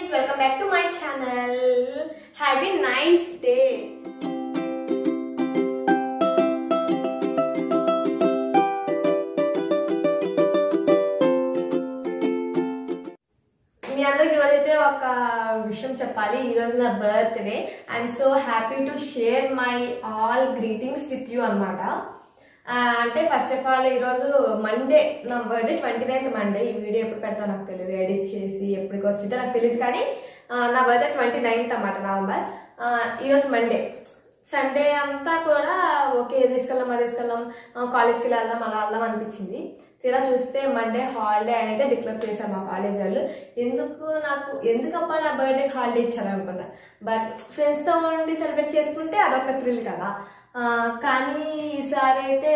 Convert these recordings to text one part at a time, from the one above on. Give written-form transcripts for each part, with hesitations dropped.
friends, welcome back to my channel. Have a nice day. మీ అందరికి ఈరోజైతే ఒక విషయం చెప్పాలి. ఈరోజు నా birthday. I'm so happy to share my all greetings with you అనమాట. అంటే ఫస్ట్ ఆఫ్ ఆల్ ఈరోజు మండే, నా బర్త్డే 29th మండే. ఈ వీడియో ఎప్పుడు పెడతా నాకు తెలియదు, ఎడిట్ చేసి ఎప్పటికి వస్తుందో నాకు తెలియదు, కానీ నా బర్త్డే 29th అన్నమాట, నవంబర్. ఈరోజు మండే. సండే అంతా కూడా ఓకే తీసుకెళ్దాం, అది తీసుకెళ్దాం, కాలేజ్కి వెళ్దాం, అలా వెళ్దాం అనిపించింది. తీరా చూస్తే మండే హాలిడే అని అయితే డిక్లేర్ చేశారు మా కాలేజ్ వాళ్ళు. ఎందుకబ్బా నా బర్త్డేకి హాలిడే ఇచ్చారు అనుకున్నా. బట్ ఫ్రెండ్స్తో ఉండి సెలబ్రేట్ చేసుకుంటే అదొక థ్రిల్ కదా. కానీ ఈసారి అయితే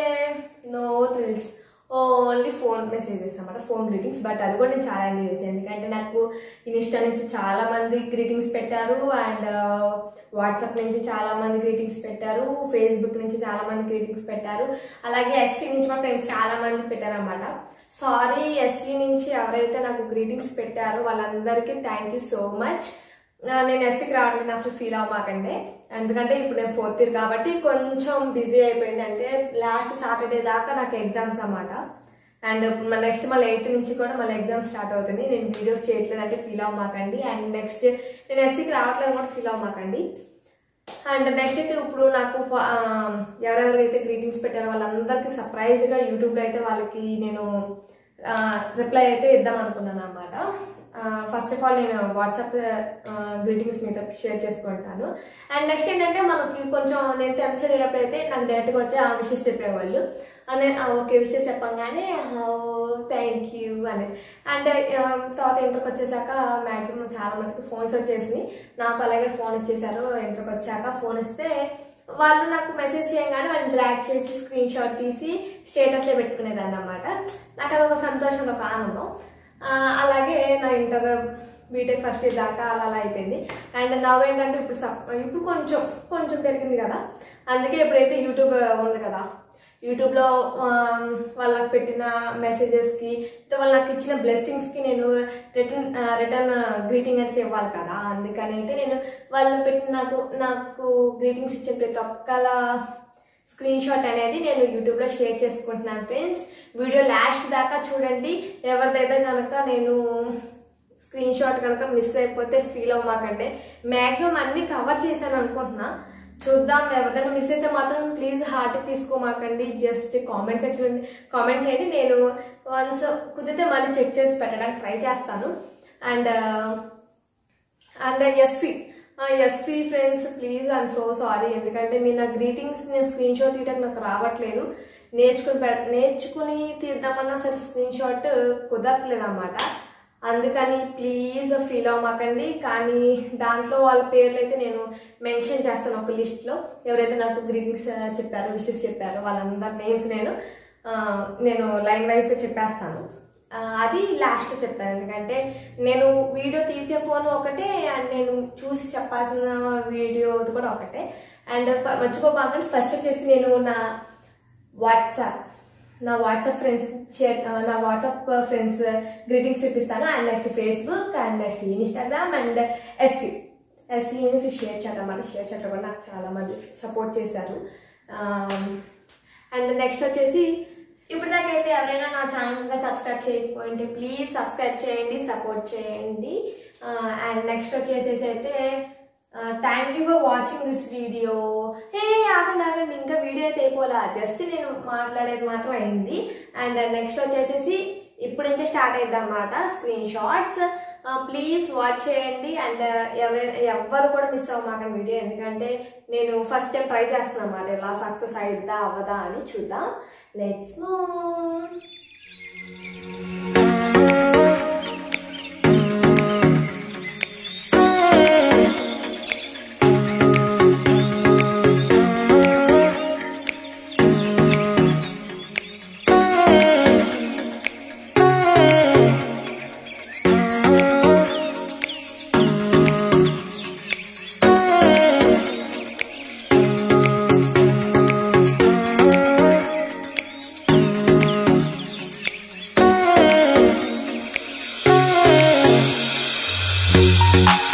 no thrills, only phone messages అన్నమాట, ఫోన్ గ్రీటింగ్స్. బట్ అది కూడా నేను చాలా ఎంజాయ్ చేశాను, ఎందుకంటే నాకు ఇన్స్టా నుంచి చాలా మంది గ్రీటింగ్స్ పెట్టారు, అండ్ వాట్సాప్ నుంచి చాలా మంది గ్రీటింగ్స్ పెట్టారు, ఫేస్బుక్ నుంచి చాలా మంది గ్రీటింగ్స్ పెట్టారు, అలాగే ఎస్సీ నుంచి మా ఫ్రెండ్స్ చాలా మంది పెట్టారు అనమాట. సారీ, ఎస్సీ నుంచి ఎవరైతే నాకు గ్రీటింగ్స్ పెట్టారో వాళ్ళందరికీ థ్యాంక్ యూ సో మచ్. నేను ఎస్సీకి రావట్లేదు అసలు ఫీల్ అవ్వమాకండి, ఎందుకంటే ఇప్పుడు నేను 4th ఇయర్ కాబట్టి కొంచెం బిజీ అయిపోయింది. అంటే లాస్ట్ సాటర్డే దాకా నాకు ఎగ్జామ్స్ అన్నమాట, అండ్ నెక్స్ట్ మళ్ళీ 8th నుంచి కూడా మళ్ళీ ఎగ్జామ్స్ స్టార్ట్ అవుతుంది. నేను వీడియోస్ చేయట్లేదు అంటే ఫీల్ అవ్వమాకండి, అండ్ నెక్స్ట్ నేను ఎస్సీకి రావట్లేదు కూడా ఫీల్ అవ్వమాకండి. అండ్ నెక్స్ట్ అయితే ఇప్పుడు నాకు ఎవరెవరైతే గ్రీటింగ్స్ పెట్టారో వాళ్ళందరికీ సర్ప్రైజ్గా యూట్యూబ్లో అయితే వాళ్ళకి నేను రిప్లై అయితే ఇద్దాం అనుకున్నాను అన్నమాట. ఫస్ట్ ఆఫ్ ఆల్ నేను వాట్సాప్ గ్రీటింగ్స్ మీతో షేర్ చేసుకుంటాను. అండ్ నెక్స్ట్ ఏంటంటే మనకి కొంచెం నేను 10th చదివేటప్పుడు అయితే నాకు డైరెక్ట్గా వచ్చి ఆ విషెస్ చెప్పేవాళ్ళు. నేను ఓకే విషెస్ చెప్పంగానే థ్యాంక్ యూ అని. అండ్ తర్వాత ఇంటర్కి వచ్చేసాక మ్యాక్సిమం చాలా మందికి ఫోన్స్ వచ్చేసి నాకు అలాగే ఫోన్ ఇచ్చేసారు. ఇంటర్కి వచ్చాక ఫోన్ ఇస్తే వాళ్ళు నాకు మెసేజ్ చేయగానే వాళ్ళని డ్రాగ్ చేసి స్క్రీన్ షాట్ తీసి స్టేటస్లో పెట్టుకునేదాన్ని అన్నమాట. నాకు అదొక సంతోషం, ఒక ఆనందం. అలాగే నా ఇంటర్ బీటెక్ ఫస్ట్ ఇయర్ దాకా అలా అయిపోయింది. అండ్ నవ్వేంటంటే ఇప్పుడు కొంచెం పెరిగింది కదా, అందుకే ఇప్పుడైతే యూట్యూబ్ ఉంది కదా, యూట్యూబ్లో వాళ్ళకి పెట్టిన మెసేజెస్కి, వాళ్ళు నాకు ఇచ్చిన బ్లెస్సింగ్స్కి నేను రిటర్న్ గ్రీటింగ్ అయితే ఇవ్వాలి కదా. అందుకని అయితే నేను వాళ్ళు పెట్టిన నాకు గ్రీటింగ్స్ ఇచ్చే ప్రతి ఒక్కల స్క్రీన్ షాట్ అనేది నేను యూట్యూబ్లో షేర్ చేసుకుంటున్నాను ఫ్రెండ్స్. వీడియో లాస్ట్ దాకా చూడండి. ఎవరిదైతే కనుక నేను స్క్రీన్ షాట్ కనుక మిస్ అయిపోతే ఫీల్ అవ్వమాకండి. మ్యాక్సిమం అన్ని కవర్ చేశాను అనుకుంటున్నా, చూద్దాం. ఎవరిదైనా మిస్ అయితే మాత్రం ప్లీజ్ హార్ట్ తీసుకోమాకండి, జస్ట్ కామెంట్ సెక్షన్ కామెంట్ చేయండి. నేను వన్స్ కుదిరితే మళ్ళీ చెక్ చేసి పెట్టడానికి ట్రై చేస్తాను. And SC friends please I'm so sorry, ఎందుకంటే మీరు నా గ్రీటింగ్స్ నేను స్క్రీన్ షాట్ తీయడానికి నాకు రావట్లేదు. నేర్చుకుని తీద్దామన్నా సరే స్క్రీన్ షాట్ కుదరట్లేదు అన్నమాట. అందుకని ప్లీజ్ ఫీల్ అవ్వమాకండి. కానీ దాంట్లో వాళ్ళ పేర్లు అయితే నేను మెన్షన్ చేస్తాను ఒక లిస్ట్లో. ఎవరైతే నాకు గ్రీటింగ్స్ చెప్పారో, విషెస్ చెప్పారో వాళ్ళందరి నేమ్స్ నేను లైన్ వైజ్గా చెప్పేస్తాను. అది లాస్ట్ చెప్తాను, ఎందుకంటే నేను వీడియో తీసే ఫోన్ ఒకటే, అండ్ నేను చూసి చెప్పాల్సిన వీడియో కూడా ఒకటే. అండ్ మర్చిపోకండి, ఫస్ట్ వచ్చేసి నేను నా వాట్సాప్ ఫ్రెండ్స్ గ్రీటింగ్స్ చూపిస్తాను. And next Facebook, and next Instagram, and SC నుంచి షేర్ చాట్ అన్నమాట. షేర్ చాట్ కూడా నాకు చాలా మంది సపోర్ట్ చేశారు. అండ్ నెక్స్ట్ వచ్చేసి ఇప్పటిదాకైతే ఎవరైనా నా ఛానల్ ఇంకా సబ్స్క్రైబ్ చేయకపోయింటే ప్లీజ్ సబ్స్క్రైబ్ చేయండి, సపోర్ట్ చేయండి. అండ్ నెక్స్ట్ వచ్చేసేసి అయితే thank you for watching this video. ఆగండి, ఇంకా వీడియో అయితే అయిపోలా, జస్ట్ నేను మాట్లాడేది మాత్రం అయింది. అండ్ నెక్స్ట్ వచ్చేసేసి ఇప్పుడు నుంచే స్టార్ట్ అయింది అన్నమాట స్క్రీన్ షాట్స్. ప్లీజ్ వాచ్ చేయండి. అండ్ ఎవరు కూడా మిస్ అవ్వమాకండి వీడియో, ఎందుకంటే నేను ఫస్ట్ టైం ట్రై చేస్తున్నాను అన్నమాట. ఎలా సక్సెస్ అయిద్దా అవ్వదా అని చూద్దాం. Let's move. you.